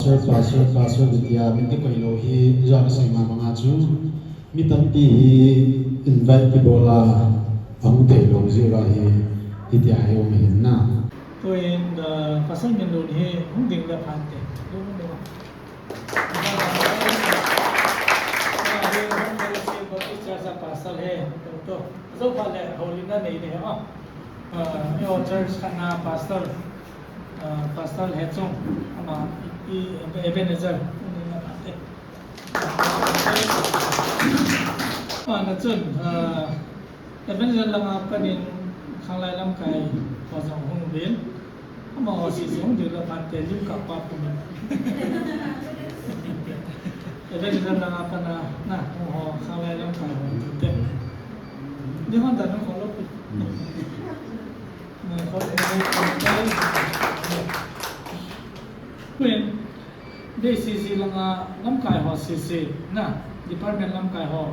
Pastor Vidya binti ko ilohi jan sa mga mga chu mitampi invite ki bola ang te lo zira hi itya ayo mehin na तो इन फसल के लोग है हम दिन का खाते लोगों ने पासल है तो जो फल है होली ना नहीं है ये चर्च का ना पास्टर पास्टर है तो हम एबेनेजर ना चुन एबेनेजर लगा पनीर खालाय lump kai pasang hong bin ama si song de la pan te lim ka pa pu men ebe de na pa na ho khalai lam ka ho te ni hon da no ko lo pu na ko te pen de si langa lam kai ho si na department lam kai ho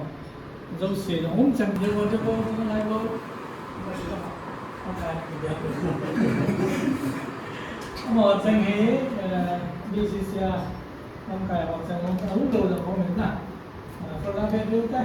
zo se hong chang de ko lai lo một sinh hí đi xí xia ông cài hoặc sang ông ấu đồ là không mình nè còn là bên nước đây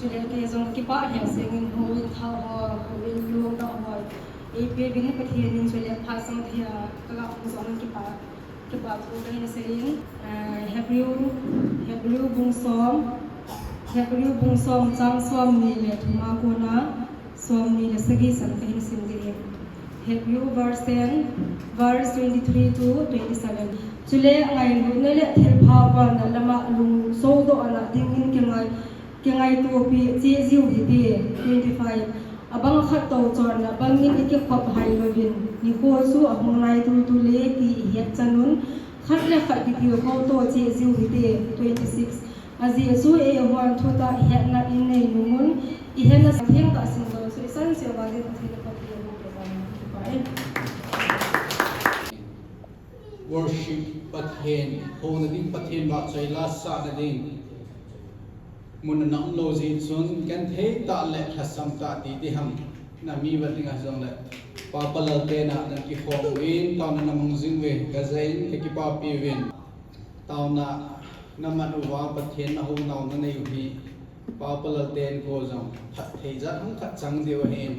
Julia ke zong ki pa he singin ho in thao ho in lu da ho e pe bin pa thi nin Julia pha sang thia ka hu zong ki pa ko da ni serin hebrew bung som chang som ni le thuma ko na som ni le sagi san ka hin sim ge Hebrew verse 10 verse 23 to 27 Julia ngai lu ne le thel pha pa na lama lung so do ana ding in ke ngai tu pi chi ziu hi ti 25 abang khat to chon na bangin ike khop hai lovin ni ko su ahong nai tu le ti hiat chanun khat le khat ti pi ko to chi ziu hi ti 26 azi su e hwan thu ta hiat na in nei numun I hen na theng ta sin do so san se wa de thil pa ti mo ke ba worship pathen hona ding pathen ba chai la sa na ding mun na lo ji chun kan the ta le khasam ta ti ti ham na mi ba tinga jong le pa palal te na na ki khom win ta na mong jing we ga zain ke ki pa pi win ta na manu wa pathen na ho na na nei hi pa palal ten ko jong phat thei za hang khat chang deu hen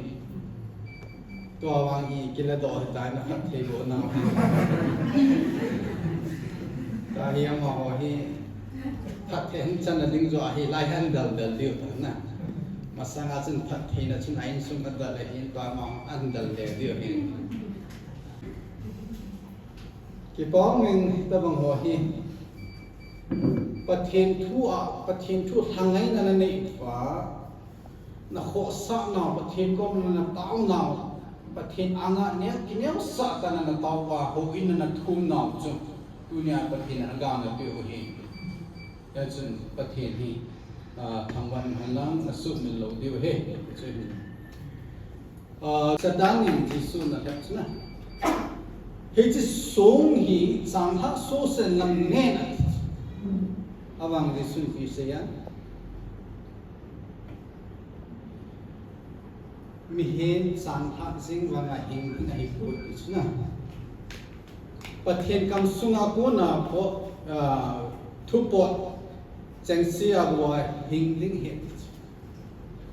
tua wang hi kila do ta na khat thei bo na ta hi am ho hi phát hiện chân là đinh dọa thì lại ăn đần điều na mà sang ăn chân phát hiện là chân anh xuống bắt đầu là hiện toàn mong ăn đần điều hiện cái bó mình ta bằng hồ hi phát hiện thua thằng ấy là này và là khó sợ nào phát hiện con là tao nào phát hiện ăn á nhé cái nhớ sợ ta là tao và hồ in là thu nào chứ dunia phát hiện là gan là điều hi ya chun pathen hi thangwan halang na su min lo diu he chun sadang ni ji su na tak chuna he chi song hi chang tha so sen lam ne na awang de sun fi se ya mi hen chang tha jing wa na hing na hi pu chuna pathen kam sunga ko na po thu po chẳng xia boy hình linh hiện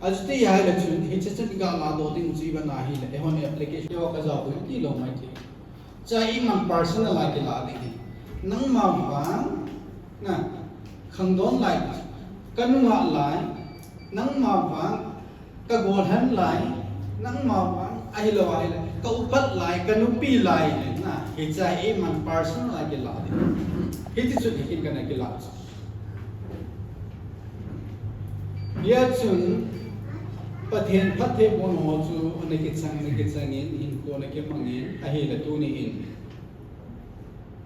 ajti ya la chun hi cha cha ga ma do ding ji ba na hi le hon application yo ka za bu ki lo mai thi cha I man personal la ki la ding nang ma wa na khang don lai kan nga lai nang ma wa ka go han lai nang ma wa ai lo ai le ka upat lai ka nu pi lai na hi cha I man personal la ki la ding hi ti chu hi kan ki la ya chun pathen phathe bon ho chu ne ke chang in ko ne ke mangin a he la tu ni in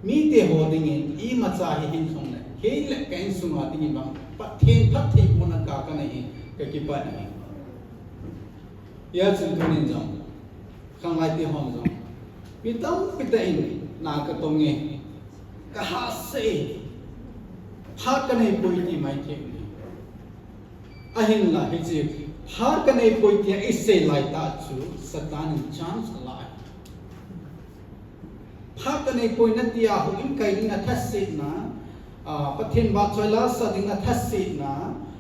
mi te ho ding in I ma cha hi hin song ne he le kain suma ding ba pathen phathe bon ka ka nei ke ki pa nei ya chun tu ni jong khang lai te hom jong mi tam pita in na ka tong nge ka ha se pha ka nei poi ni mai the ahin la hi chi har ka nei poi tia isse lai ta chu satan chance lai phak ka nei poi na tia hu in kai na thasi na pathin ba choi la sa ding na thasi na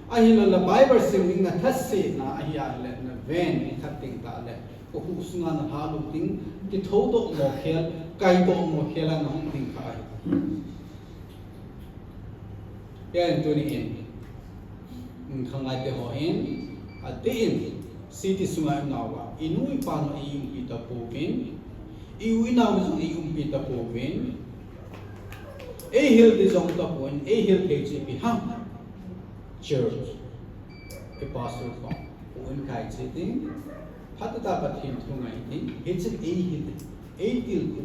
ahin la bible sim ding na thasi na ahia le na ven ni thatting ta le ko hu sunga na ha lu ting ki tho do mo khel kai do mo khela na hung ting khai ya en tu ni in khang lai te ho in a te in city sunga nawa inui pa no iung pi ta po vin iui na zo iung pi ta po vin e hil de zong ta point e hil kgp ham church e pastor ko un kai chiting hatu dapat hintu ngai ti hecik til ku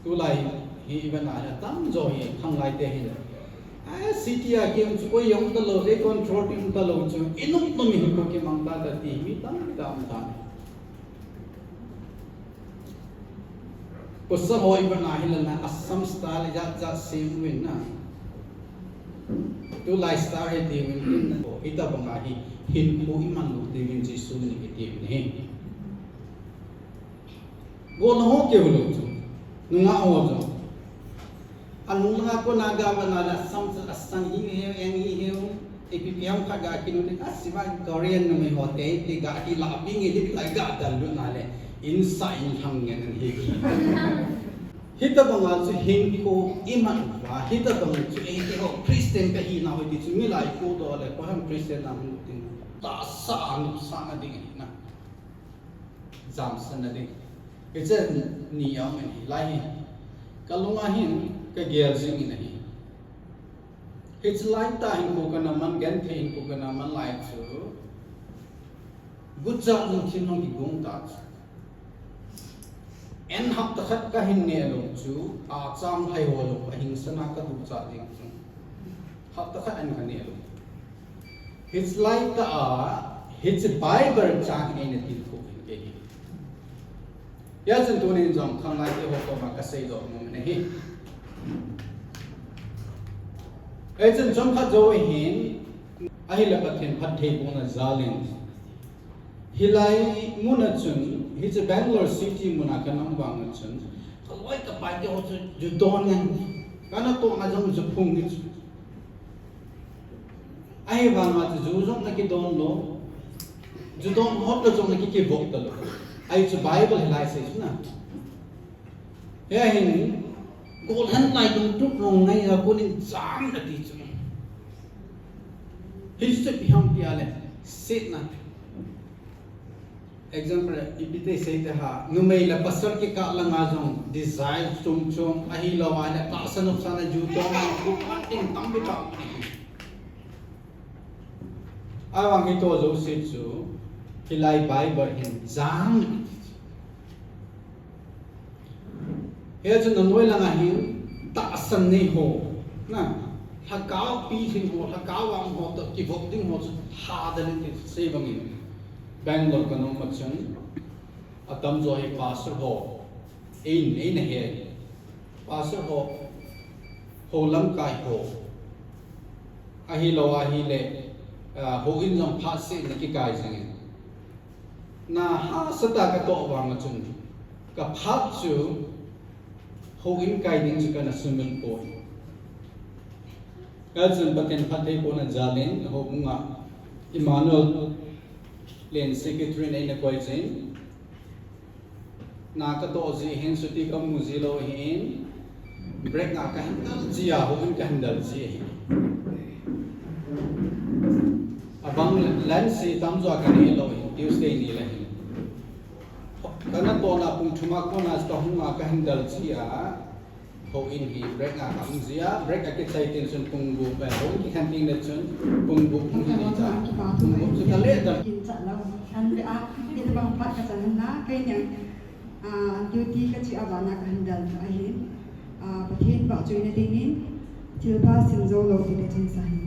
tu lai hi even ala tam zo hi khang lai te hi a city a kim chu ko yong ta lo re control tim ta lo chu inum to mi ko ke mang ta ta ti mi tam ta ko sa ho even a hi la assam style ja sim win na tu lai star he ti win in ko ita banga hi hin ko iman lu ti win ji su ni ke ti ni go no ho ke lu chu nunga ho chu anung nga ko naga manala sam asang hi he eng hi he epipiam ka ga kinu ni asiba korean no me hote ti ga ki la bing hi lai ga dal lu na le in sa in hang ngen hi hita banga chu hin ko iman wa hita banga chu e ke ho christian ka hi na ho ti chu mi lai ko do le ko ham christian na mu tin ta sa an sa na ding na jam san na ding ke chen ni yaw me lai kalunga hin ka gel jing ni hi it's like ta hin ko kana man gan the hin ko kana man lai chu gut ja nu thin no ki gong ta en hap ta khat ka hin ne lo chu a cham hai ho lo a hing sana ka du cha ding chu hap ta khat an ka ne lo it's like ta it's bible chang ne ne tin ko ke hi ya chen to ne jong khang lai te ho ko ma ka sei do mo ne hi e chen jom kha jo hin a hi la pathen phat the bo na zalin hilai muna chun hi che Bangalore city muna ka nam wang chun kaloi ka pai ke ho chu ju don ngan kana to ma jong ju phung ni chu ai wang ma chu jong na ki don lo ju don hot lo jong na ki bok ta lo ai chu bible hilai se na he hin gol han lai tung tuk rong ngai ra ko nin cham na ti chu hi se pi ham pi ale sit na example ibite sei ta ha numei la pasar ke ka langa jong desire chung chung ahi lawa na ta sanop sana ju to ma ku pating tam bi ta awang ito zo sit chu hilai bible hin jang he chu noi langa hin ta san nei ho na hakao pi hin ho hakao wang ho to ki vok ding ho ha da ni sei bangin Bangalore ka nung matsun atam zo hi pastor ho ein he pastor ho lam kai ho ahi lo ahi le ho in jong pha se na ki kai jang na ha sata ka to wa matsun ka pha chu ho in kai ding chu kana swimming pool ka chun paten phathai ko na jalen ho bunga Emmanuel len secretary nei na koi chen na ka to ji hen suti ka mu ji lo hen break na ka handal ji a ho ka handal ji abang lan si tam zo ka ni lo Tuesday ni la hen kana to na pung thuma ko na sta hu ka handal ji a ho in hi break na ka mu ji a break a ke chai tension pung bu ba ho ki khan ting na chun pung bu pung ni cha pung bu chu ka le da an be a ite bang pat ka chan na kai nya duty ka chi abana ka handal a hin pathin ba join ding in til ba sim zo lo ti de chin sa hin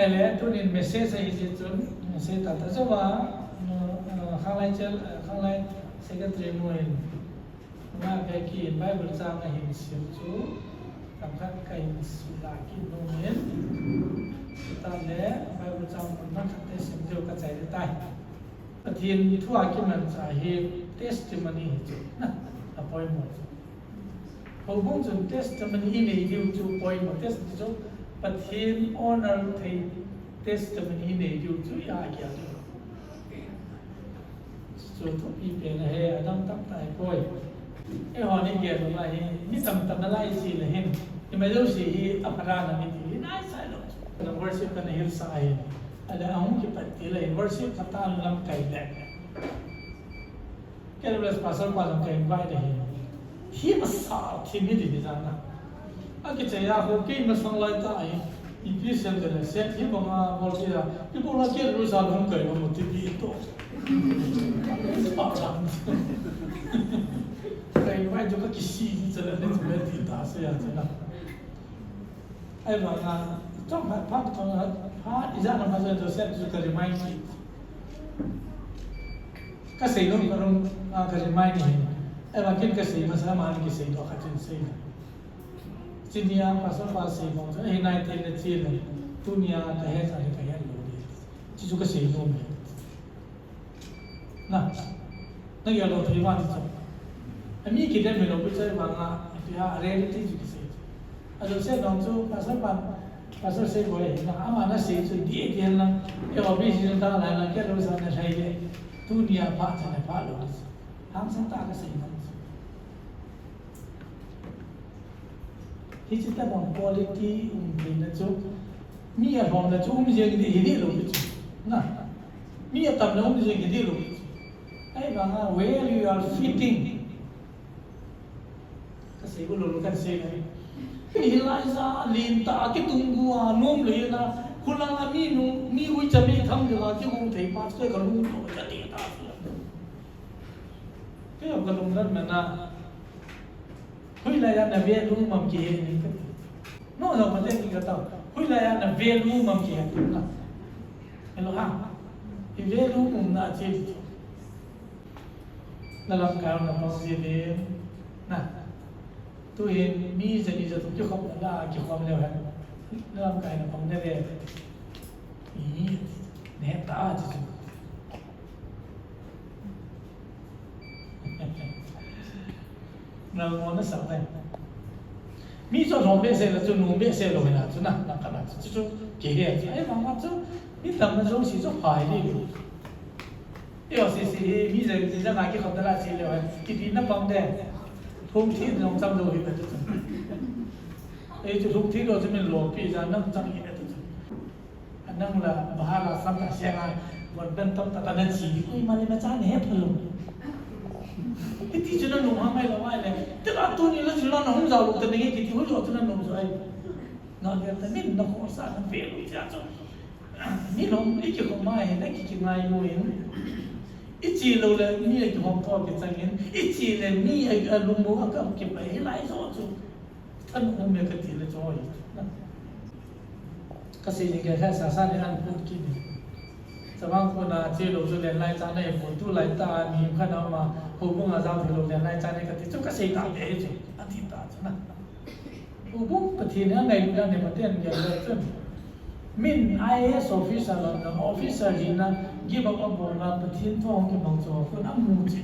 ai le tu nin message ai ji chun se ta ta so wa khalai chel khalai secretary moin ma ke ki bible chang na hin sim chu tam khat kai su la ki no men ta le bible chang na khat te sim jo ka chai de tai pathin thua ki man cha hi testimony chu na appointment ho bong chun testimony ni diu chu point mo test chu pathin honor thei testimony ni diu chu ya kya chu to pi pe na he adam tak tai koi e ho ni ge lo ma hi ni tam tam na lai si le hen ni ma lo si hi apara na ni ti na sai lo na worship ka na hil sai ada ahum ki patti le worship kata lam kai le ke lo pasal pa lam kai vai de hi ma sa thi mi di na na a ki che ya ho ki ma sang lai ta ai i pi sem de se thi ba ma bol ti da ki ko la ke ru sa lam kai mo ti bi to kai vai jo ka ki si ni zela ne me ti ta se ya zela ai ma na trong ha pa to ha iza na ma zo se ju ka remind ki ka sei no ka rom ka remind ni ai ma kin ka sei ma sa ma ni sei to ka tin sei Cinia pasal pasal mong sa hinay tayo na sila dunia kahit sa kaya lori cicu kasi mo na nagyalo triwan sa ami kita melo bisa mga dia reality cicu kasi ado sa dong so pasal sa boy na ama na sa so di dia lang e obi sin ta la na kaya sa na sai de dunia pa sa na pa lo ham sa ta kasi moที่จะต้อง quality มีนะจ๊ะมีอะไรบ้างนะจ๊ะมีเรื่องที่เห็นหรือไม่จ๊ะนะมีอะไรต่างๆมีเรื่องที่เห็นหรือไม่จ๊ะไอ้บางอ่ะ where you are fitting ก็เสียก็รู้กันเสียไงนี่ไล่ซาลินตาคิดตุงกัวนุ่มเลยนะคุณลังมีนุ่มมีวิจารณ์ทำกันละที่คงถือปัสสาวะก็รู้ตัวจะดีตาสุดก็ยังกันตรงนั้นมันนะHui la ya na value mam ki ni ka no no ma le ki ka ta hui la ya na value mam ki ha na elo ha I value mum na chi na lam ka na pa si de na tu hin mi se ni se tu ki khom la ki khom le ha na lam ka na pang ne de ni ne ta chi那我们上来，米做农业些了，就农业些了，那就那干嘛？就给点，哎，妈妈就你怎么东西就坏的？要是米在你在哪里好的那些了，给你那帮的，通天那种脏东西的这种，哎，就通天了这边落地上那脏嘢的这种，那了把它三大线啊，我们等等那几，哎妈你们咋呢？朋友？ ที่จะนั่งหนุ่มห้างไม่ละว่าเลยแต่ละตัวนี้แล้วจะนั่งห้องเราแต่ในกิจที่เขาอยู่ที่นั่งหนุ่มสวยนอนเดียวแต่ไม่นอนสารนั่งเปรี้ยวอีจ้าจ้านี่ลงอีกอย่างไม่เห็นไอ้กิจงานอยู่เห็นอีจีเราเลยมีไอ้ห้องพ่อเก็บจังเห็นอีจีเลยมีไอ้ลุงโม่ก็เก็บไปให้หลายส่วนจุท่านองค์เมียกติเลยจอยก็สิ่งที่แค่สาสารในอันพูดกินสมางคนอาเจโลจุเลนไล่จานในฝนตู้ไล่ตามีขนาดมาหูบุ้งอาจารย์ที่โลเลนไล่จานในกติจุกเสียตาเดียจุอธิตาจุนะหูบุ้งปฏิเนี้ยในเรื่องในประเทศใหญ่เลยจุมิน IAS officer แล้วนะ officer จีน่ะยี่บอกว่าบอกว่าประเทศท้องที่บางโจคนอันมูจิ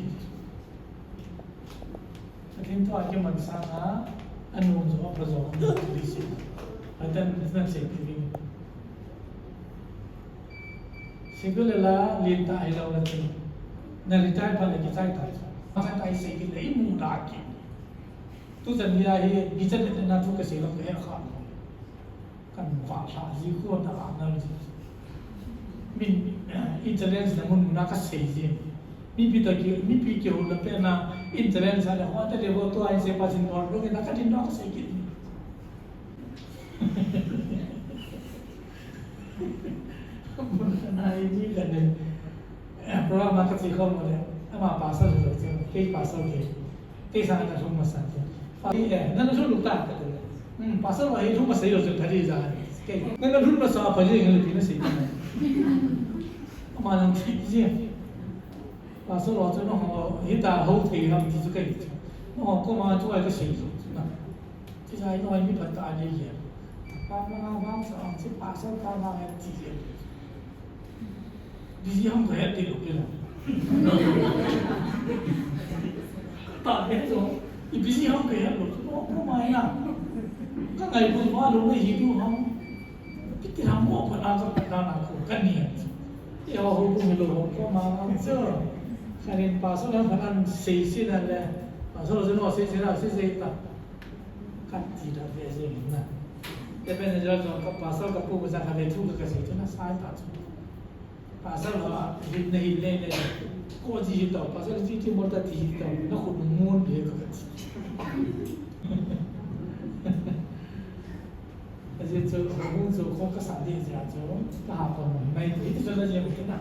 ประเทศท้องที่มันสร้างอันมูจิว่าประโยชน์ดีสิอันนั้นนั่นสิ่งที่ดีสิ่งที่เราเรียนได้เราละจริงในเรื่องใจพันธุ์กิจใจต่างๆมาใจสิ่งที่ได้มูลากิทุกสิ่งที่ได้กิจเนี่ยน่าทุกสิ่งเราเห็นข้ามกันฝ่าชาจีโคตรต่างๆนั่นจริงมีอินเทอร์เน็ตเนี่ยมันน่าก็เสียจริงมีพิธีมีพิธีหุ่นเป็นนะอินเทอร์เน็ตอะไรหัวแต่เดี๋ยวตัวไอ้เสียภาษีนอร์ลูกเนี่ยน่าก็ดิ้นน่าก็เสียจริงมันน่าดีกันเลยเพราะว่ามันก็สิ่งข้อมูลเนี่ยถ้ามาภาษาเราจะเกี่ยวกับภาษาเนี่ยที่สร้างในช่วงภาษาเนี่ยนั่นช่วงลูกตากันเลยภาษาเราให้ช่วงภาษาเราจะพัฒนานั่นช่วงภาษาพัฒนาอย่างไรสิ่งนั้นมาลองคิดสิภาษาเราจะน้องเหตุการณ์เขาที่เราที่จะเกิดน้องก็มาช่วยก็สิ่งนั้นที่ใช้น้อยมีปัญหาเยอะบางสองสิบภาษาต่างๆที่ดิฉันก็เห็นดีลูกเลยตาเห็นสองอีดิฉันก็เห็นลูกน้องก็ไม่นะก็ไงคุณว่าลูกไม่หิวห้องที่ทำหมดมันอาจจะเป็นการหนักกันเนี่ยที่เราหูไม่รู้ก็มาเจอใครเรียนภาษาแล้วพนันสี่นั่นแหละภาษาเราจะnóiสี่แล้วสี่ตัดกันที่เราเรียนนะแต่เป็นเรื่องของภาษากับผู้ภาษาเขาเรียนทุกข์กันสิ่งที่น่าสายตาจุภาษาเราหินในหินเลยเนี่ยก็จีฮิตเอาภาษาที่มอร์ตจีฮิตเอานักขุดมูลเดียวกันแต่ที่เจอหุ้นส่วนของภาษาที่จะเจอถ้าหากคนไม่ที่จะได้ยังไม่นะ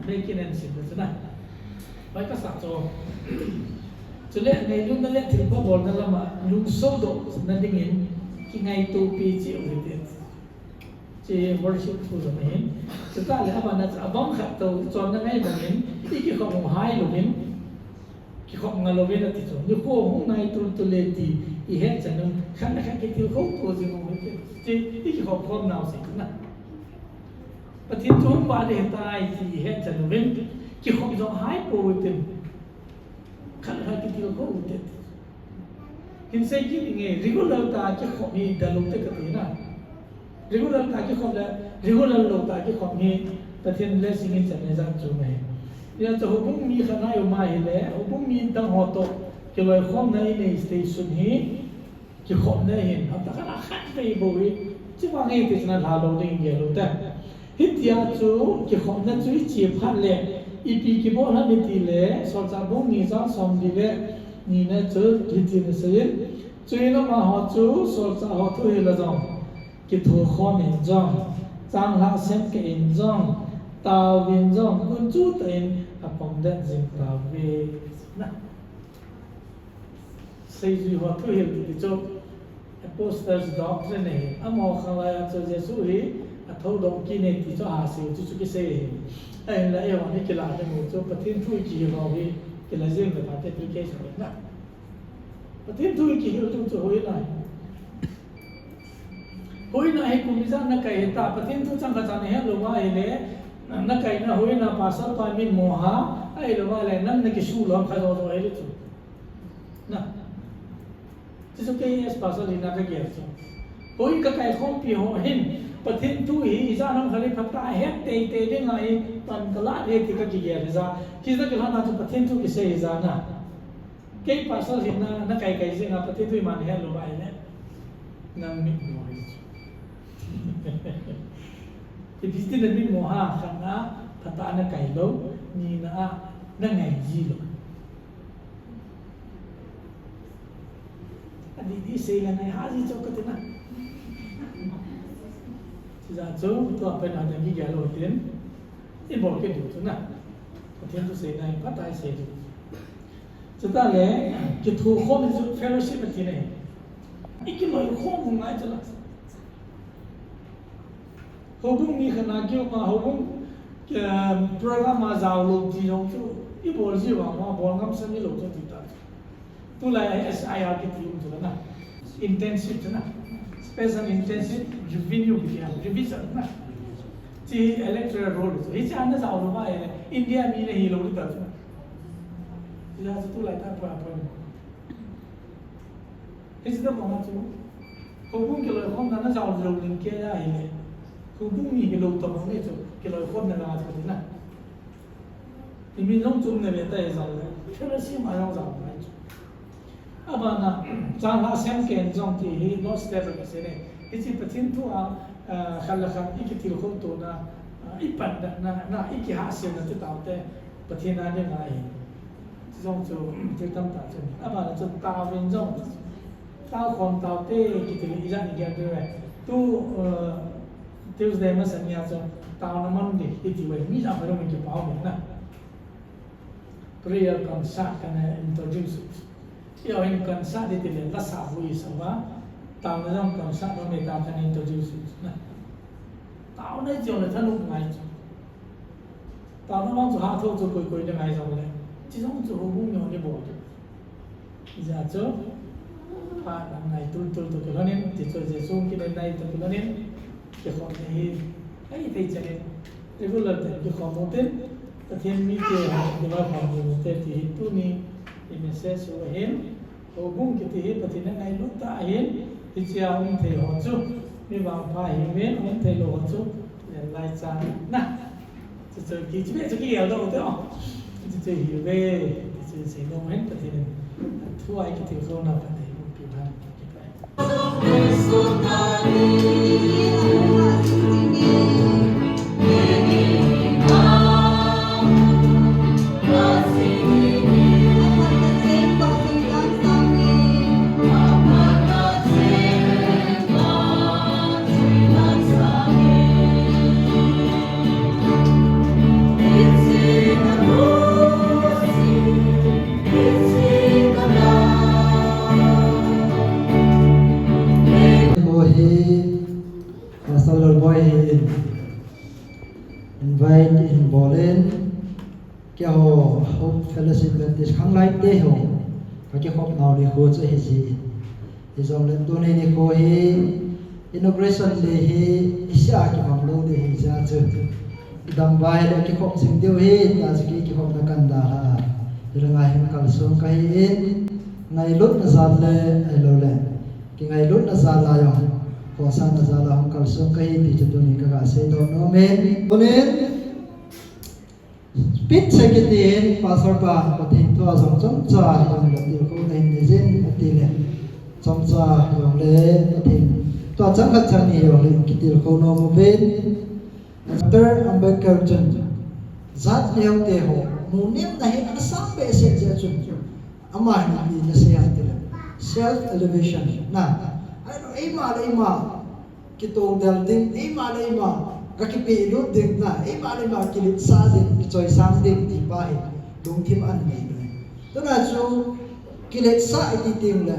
ไม่กินเองสิจะนะไปภาษาโจจะเล่นในรุ่นนั้นเล่นถึงพวกบอลนั่นละมาลุงโซโดนั่นดิ้งเห็นที่ไงตัวปีเจียวเลยเด็ดเจียวร์ชิปทูจะไม่เห็นจะตั้งเลยว่านั่นจะบ้องขัดตัวจอนนั่นไงแบบนี้ที่กี่คนหายลงเห็นกี่คนงานลงเห็นนั่นที่จอนอยู่พวกห้องในตัวเล่นที่อีเห็นจะนึงขันขันกี่ตัวเขาตัวจริงของมันที่กี่คนพร้อมนาวสินะปฏิทุนบาดเจ็บตายที่เห็นจะนึงเป็นกี่คนจะหายป่วยเต็มขันขันกี่ตัวเขาอุดเต็มหินเซกินี่ไง regular ตากี่คนมีดาลุกเตะกันนะ regular ตากี่คนละ regular ลูกตากี่คนมีประเทศเลสิงินจะไม่จัดจุ่มไหมเนี่ยจะหุบมีขนาดอยู่มาเห็นแล้วหุบมีดังหัวโตกี่วันข้อมในในสเตชันนี้กี่คนได้เห็นครับแต่ขนาดขัดไปบ่อยที่ว่าไงที่จะนั่งหาเราได้ยังไงรู้แต่ฮิตยาจูกี่คนนั้นช่วยจีบพันเลยอีพีกี่บ่นั้นไม่ตีเลยสอนจากบุ้งมีจ้างสองดีเลยนี่นะจูฮิตจีนเสียช่วยน้องมาหาจูสอนจากหาตัวเองละจังกี่ตัวข้อมีจังจังหลักเส้นกี่อินจังตาวินจังคุณจูเต็นอ่ะผมเดินจิงตาวินะseja o ato ele dijo posters doctrine ne amo khala so jesu hi athau dong ki ne ti cho ha se chu chu ki se ai la e wa ni ki la de mo cho pathin thu ki ho hi ki la zeng de pa te application na pathin thu ki ho chu hoi na hai ku mi sa na kai ta pathin thu chang ka cha ne lo wa ai le na kai na hoi na pa sa pa min mo ha ai lo wa le nan na ki shu lo kha do ai le chu naที่สุดที่เอสภาษาลีน่าจะเกี่ยวกับโอ้ยก็ไก่ข้อปีหัวหินประเทศทุยอีสานน้องเขาเรียกพัตตาเฮ็ดเตยได้ไงตอนกลาดเฮ็ดที่ก็เกี่ยวกับจ้าที่สุดที่เขาน่าจะประเทศทุยเสียอีสานนะเกี่ยวภาษาลีน่านักไก่เสียงประเทศทุยมันเฮ็ดรู้ไหมเนี่ยนั่งมิดหัวที่พิจิตรมิดหัวขนาดพัตตานักไก่โลนี่นะ นั่นไงยี่หรออันนี้ที่เสียงไงหาที่เจ้าก็ตินะที่จะเจ้าตัวเป็นอะไรที่แกรู้เต็มที่บอกแกดูตัวน่ะประเทศตัวเสียงไงพัฒนาเสียดูจะได้เลยจะถูกข้อมันจะเฟลชิพที่ไหนอีกหน่อยข้อมึงไงจะละเขาบุ้งมีขนาดเกี่ยวมาเขาบุ้งโปรแกรมมาจะเอาลงที่ตรงจุดอีบอลจีว่ามาบอลคำสั่งนี่ลงจุดที่ตั้งตัวเลย SIR ที่ที่อยู่ตัวน่ะ intensive ตัวน่ะ special intensive revenue ที่อ่ะ revision น่ะที่ electoral roll ตัวที่อันนั้นจะเอาลงมาเลยอินเดียมีเลยฮีโร่ที่ตั้งที่จะตัวเลยตั้งตัวเป็นที่จะมองมาจุดเขาบุ้งกี่เลยข้อนั้นจะเอาลงลิงก์แค่ได้เลยเขาบุ้งมีฮีโร่ตัวนี้จุดกี่เลยข้อนั้นมาจุดน่ะที่มีน้องจุ่มเนี่ยเป็นแต่ยังไงเชื่อสิมาอย่างไรอาบานะจางลาเซมเกนจงที่ฮีโร่สเตปเป็นสิ่งนี้ที่ประเทศตัวขันละขันอีกที่เราคนตัวน่ะอีปันน่ะอีกหาเสียงนั่นที่ตามแต่ประเทศนั้นยังไงจงจูที่ตั้งตาจุ่มอาบานะจุดตาเป็นจงตาคนตาเต้ที่อีจันอีกอย่างเดียวตู้ที่อุดมสัญญาจงตาน้ำมันดิที่ไว้มีจำเป็นต้องมีกี่เป้าเหมือนน่ะPrayer concert can introduce it. Iyo in concert di tili la sabu isawa. Tao na jong concert no me tao can introduce it. Na. Tao na jiu na thanu ngai. Tao na mang chu ha tho chu koi na ngai jong le. Chi jong chu hu bung yo ni bo. Ja chu pa na ngai tul to ke lanin ti chu je sung ki nai to ke lanin ke khom ni ai te chane regular te ke khom mo teประเทศมีเกี่ยวกับว่าความอยู่แต่ที่ตัวนี้ที่มีเส้นสวยเห็นโอ้บุ้งกิติประเทศนั้นไงลูกตาเห็นที่เจ้าองค์เทวะจุมีบางพายเห็นองค์เทวะจุเรียนลายจานนะจะเจอกี่ชีวิตจะกี่อย่างตัวเดียวจะเจอหิวเว่จะเจอสิ่งโน้มเห็นประเทศนั้นทั่วไอ้กิติเขาหน้าประเทศมันปีนั้นกี่ไปcái hồ Hope Fellowship Baptist khang lai te ho cái Hope nào đi ho cho hi gì thì dòng lên tuần này ko hi inauguration day hi isha cái ham lo de hi cha chu dam vai le cái Hope sing tiêu hi ta cái Hope na kan da ha rồi ngai hem kal som kai in ngai lut na zan le ai lo le cái ngai lut na zan la yo ko san na zan la hom kal som kai ti chu tu ni ka se do no men bonen Pit sekitin pastor pa patin to som cha yung latil ko na indizin patile som cha yung le patin to chang khat chang ni yung le kitil ko no mo ben after Ambedkar chun zat leo te ho mu nim na hin na sam be se je chun ama ni na se yan tile self elevation na ai no ei ma kitong dal ding ei ma kakipi lu ding na ma kilit sa ding choi sang ding ti pa hi lung thim an mi to na chu kilit sa ti ting la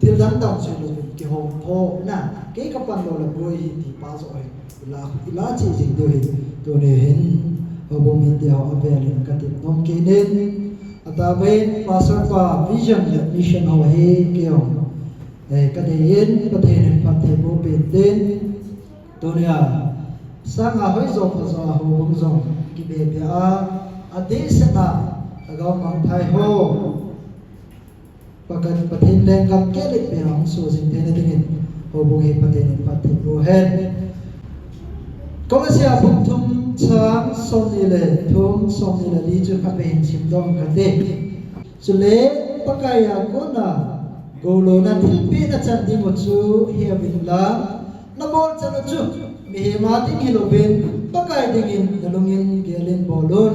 til dan dang chu lu ki hom pho na ke ka pan lo la boi hi ti pa so ai ila chi jing do hi to ne hin bo mi dia ho avelin ka ti nom ke nen ata ben pastor pa vision le mission ho he ke ho ka de yin pathen pathe bo pe den to ne sang hoi zong ka zo ho bong zong ki be be a de se na agaw mang thai ho pakan pathin leng kam ke le pe hong so jing te ne dingin ho bo he pathen pathe bo hen ko se a bum thum chang som ni le thum som ni le li chu kha pe chim dong ka te chu le pakaya ko na go lo na thil pe na chan di mo chu he bin la na bol chan chu mi ma ting hiloben pakai dingin dalungin gelen bolon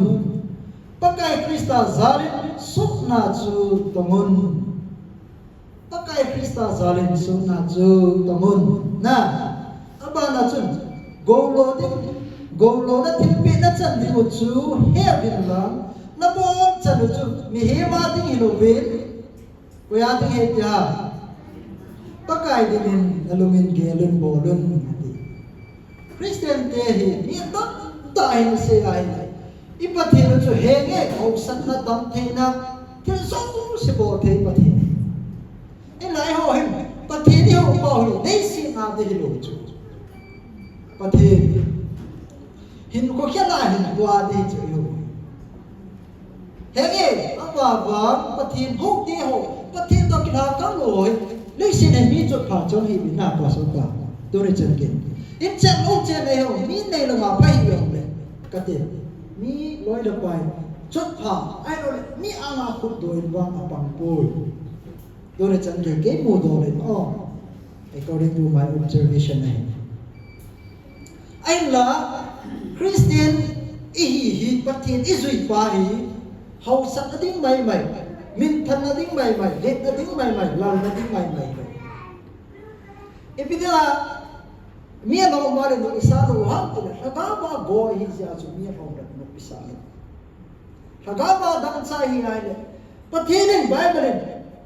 pakai Krista zalin sukna chu tongun pakai Krista zalin sukna chu tongun na abana chun golo na thilpi na chan di chu hebin la na bon chan chu mi he ma ding hilovin kuya ding he ya pakai dinin alumin gelun bolun Christian te hi ni ta hin se ai ipathina chu henge opsan na dam theina thil so se bo the pathini e lai ho hin pathini ho ba ho nei si na de hi chu pathin hin ko kya na hin wa de chu yo henge apa ba pathin ho de ho pathin to kila ka loi nei si ne mi chu pha chong hi na pa so ka to re chen ke in chen lo chen nei ho mi nei lo ma pai yo le ka te mi loi da pai chot pha ai lo mi anga khut do in wang apang poi do re chan ke mu do le oh according to my observation ai la Christian hi pathin izui pa hi hau sak ading mai min than ading mai let ading mai lal ading mai epidela mi no mare no isa no ha ga ba bo hi ja chu mi no no isa ha ga ba dang sa hi ai le pathin bible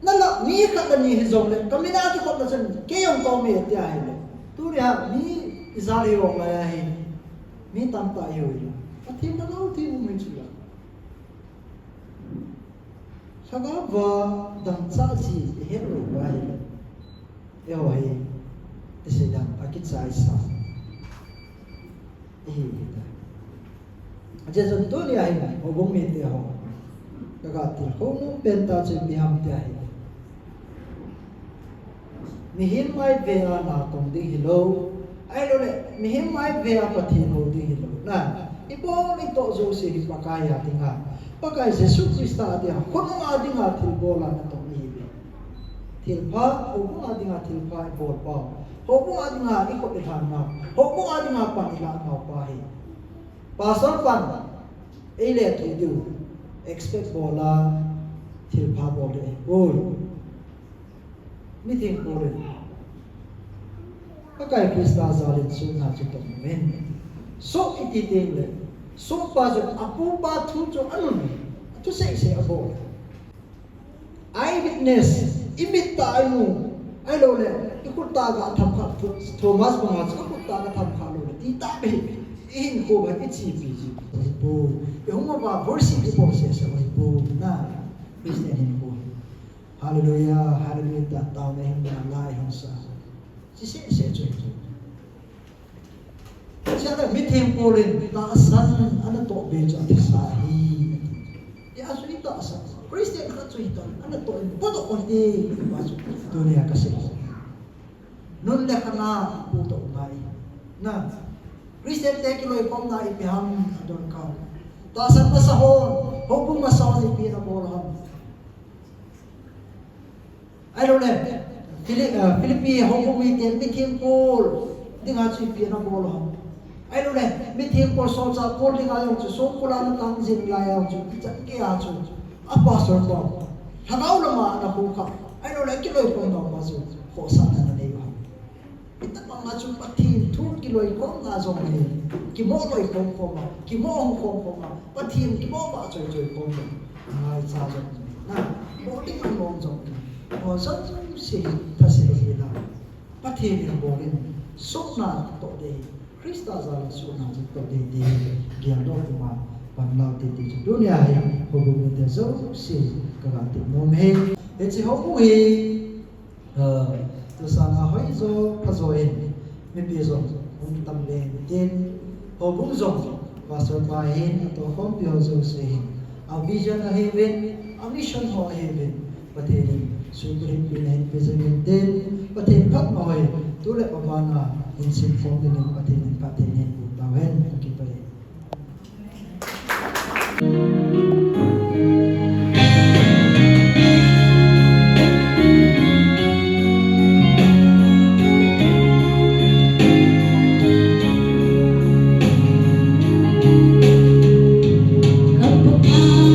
na la mi ka ni hi zong le kamina ki ko na chen ke yong ko me ti ai le tu ri ha mi izari ro la ya hi mi tam ta yo yo pathin na no ti mu chu la ha ga ba dang sa chi he ro ba hi le yo hi sedang akit sa isa aja contoh ni ai hobong me te ho kagatil ko no penta che biham te ai mihim mai ve na tong ding hilo ai lo le mihim mai ve pathin ho ding hilo na ipo ni to zo se hi pakaya tinga pakai Jesus Krista dia kono adinga thil bola na to ni be thil pha o adinga thil pha bol pa hobo adinga ikot ithan na hobo adinga pan ila na pa hi pastor pan ele to do expect bola thil pha bol de bol meeting bol pakai Krista zalin su na chu to men so iti ding le so pa jo apu pa thu jo anun to say abo eyewitness imita ayu ai lo le ikut ta ga tham kha Thomas banga ikut ta ga tham kha lo le ti ta be in ko ba ichi pi ji bo e huma ba verse ki bo se sa bo na Christian in bo hallelujah ta ta me hin na lai hon sa ji se jo cha da mi them ko le ta san ana to be cha ti sa hi ya su ni ta sa Christian ka chu ita ana to bo to on de ba su dunia ka se nun le kana puto mai na Christian te ki loi pom na ipiham adon ka ta san pa sa hon hopung ma sa ni pi na bol ham ai lo le Philippi hopung mi ten mi thim pol dinga chi pi na bol ham ai lo le mi thim pol so cha pol dinga yo chu so pol an tang jin la ya chu chan ke a chu apa so to hagau la ma na hu ka ai lo le ki loi pom na ma chu ko sa na nei ba ita pang ma chu pathin thu ki loi kom na zong ni ki mo loi kom kom ma ki mo hong kom ma pathin ki mo ba choi choi kom ai sa zong na mo ti ma mong zong mo sa si ta si ri na pathin ni bo ni so na to de Krista za so na to de de gyan do ma pan lao ti ti dunia ya ko bo te zo si ka ga ti mo me e chi ho bu hi to sana hoi zo phazoe mi pi zo un tam le ten ho bung zo pastor ba hin to hom pi zo se hin a vision a heaven a mission ho heaven pathe supreme plan president den pathe phap ma hoi tu le pa na in sin form den pathe ne bu ta wen ki pa Kapag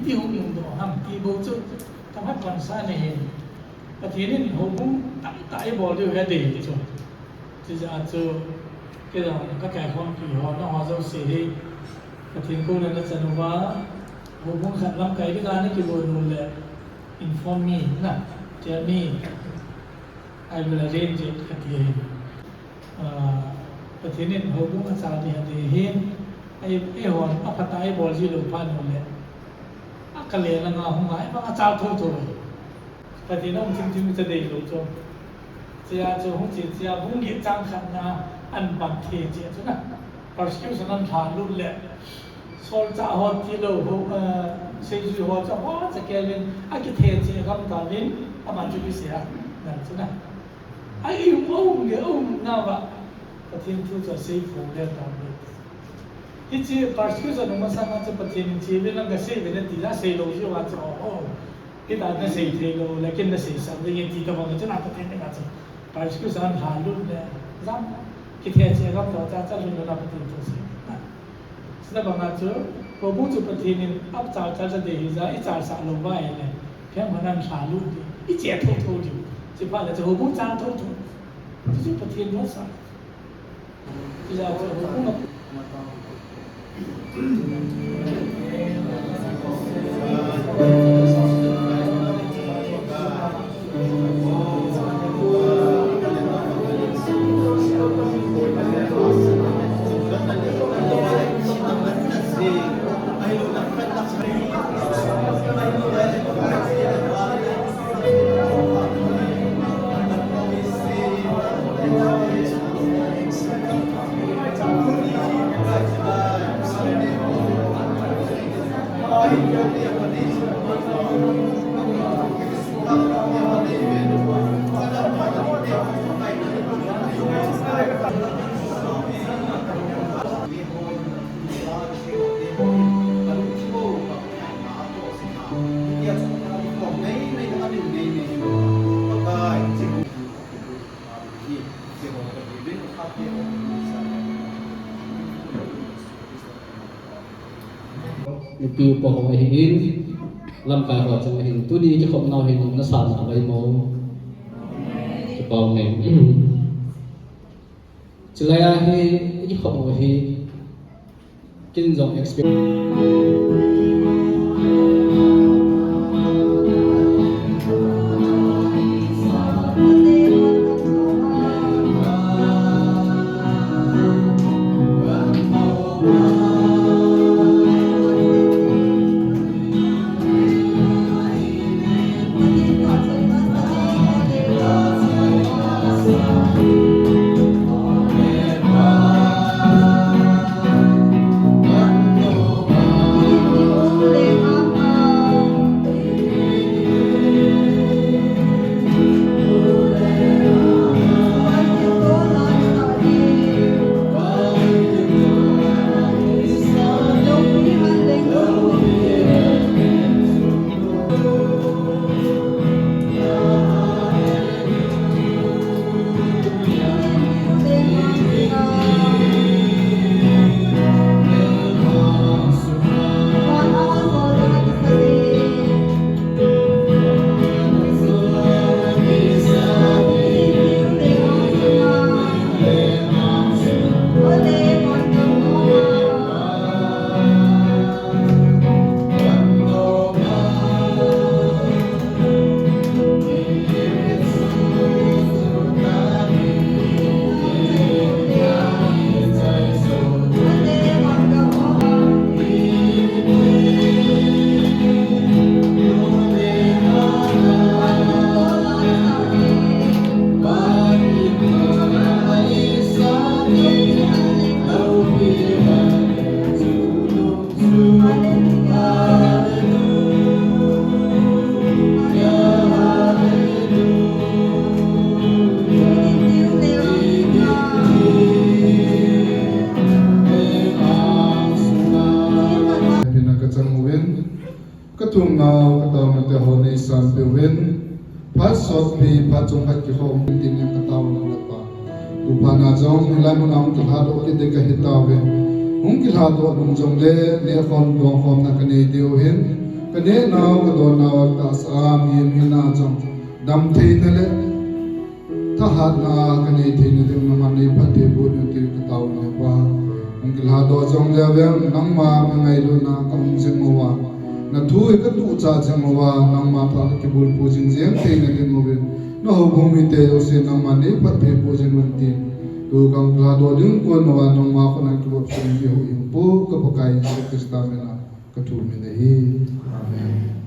ที่หงยงดอกห้ามตีโบจุทำให้ปันซ่าในเห็นประเทศนี้หงบุ้งตั้งใจบอกเรื่องแค่เด็กจุที่จะอาจจะก็เราก็แก่ความผีหอบน้องหอเจ้าเสียประเทศกูนั้นจะรู้ว่าหงบุ้งขัดลำไก่ที่การนี่คือโบนูเลย inform me นะเจอมี่ I will arrange it กันทีประเทศนี้หงบุ้งอาจารย์ที่เห็นไอ้หอนอภัตตาไอ้บอลจีโร่พันหมดเลยก็เลยละงาหัวไอ้บ้าอาจารย์ทุ่งประเทศนั้นจริงๆจะได้รู้จักเจ้าจะหุ่นเจ้าหุ่นยิ่งจังขันนะอันบังเทเจ้าใช่ไหม persecution นั้นผ่านรุ่นเลยโซลจ้าหัวที่เราเสียชีวิตหัวจ้าหัวจะแก่เลยไอ้กิเทเจ้าครับตอนนี้อามันจะพิเศษนั่นใช่ไหมไอ้อุ้มน่าว่าประเทศทุกจะเสียฟูเรื่องตอนนี้ที่ persecution นั้นมาสร้างจะประเทศนี้เป็นนั่งก็เสียเป็นที่ละเสียลงที่ว่าจะkita ada sehingga, lekin ada sehingga yang tidak boleh jadi apa yang kita cakap. Persecution halu deh, zam kita cakap tahu caca lulu dapat itu sih. Sudah banget tu, kalau tu pertinin, ab caca jadi hiza, icar salu bayi le, kan mana halu deh, icar tu je, siapa le tu hukum caca tu, tu pertin masa. Tidak tu hukum. Piu po ho hin lam ka ho chang hin tu ni khom nau hin na sa na bai mo ke pau ne chulaya he ji khom ho hi kin jong experience tung nào cái tàu mình theo hồn này san biểu viên phát sốt vì phát trong phát cái hôm tin những cái tàu nó là pa upana jong lai mun ang cái hado cái cái hit tàu về hung cái hado đúng trong lệ lệ con con na cái này điều hiền kane naw ka do naw ta sa mi mi na jong dam the na le tha hat na kane the ni ding na man ni pate bu ni ti ka taw na wa angil ha do jong le ve nang ma ngai lu na kam jing mo wa na thu ka tu cha jing mo wa nang ma pa ki bul pu jing jeng the na ding mo ve no ho bhumi te yo se nang ma ni pate pu jing man ti tu kam la do ding ko no wa nang ma ko na ki bo pu ji ho ing pu ka pa kai Krista me na ka thu me nei amen